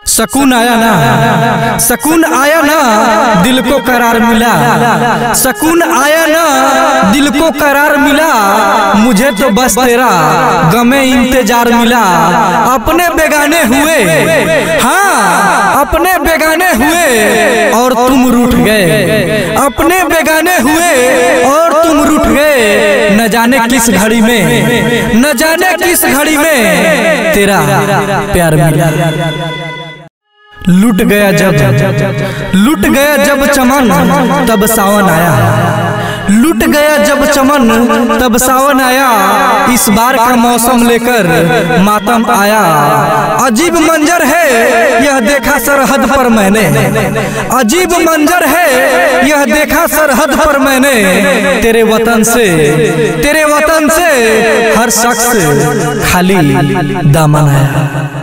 सकून आया ना, सकून आया ना, दिल को करार मिला। सकून आया ना, दिल को करार मिला। मुझे तो बस तेरा गमे इंतजार मिला। अपने बेगाने हुए, हाँ अपने बेगाने हुए और तुम रूठ गए। अपने बेगाने हुए और तुम रूठ गए। न जाने किस घड़ी में, न जाने किस घड़ी में तेरा प्यार मिला। लुट गया जब, लुट गया जब चमन तब सावन आया। लुट गया जब चमन तब सावन आया। इस बार का मौसम लेकर मातम आया। अजीब मंजर है यह देखा सरहद पर मैंने। अजीब मंजर है यह देखा सरहद पर मैंने। तेरे वतन से, तेरे वतन से हर शख्स खाली दामन आया।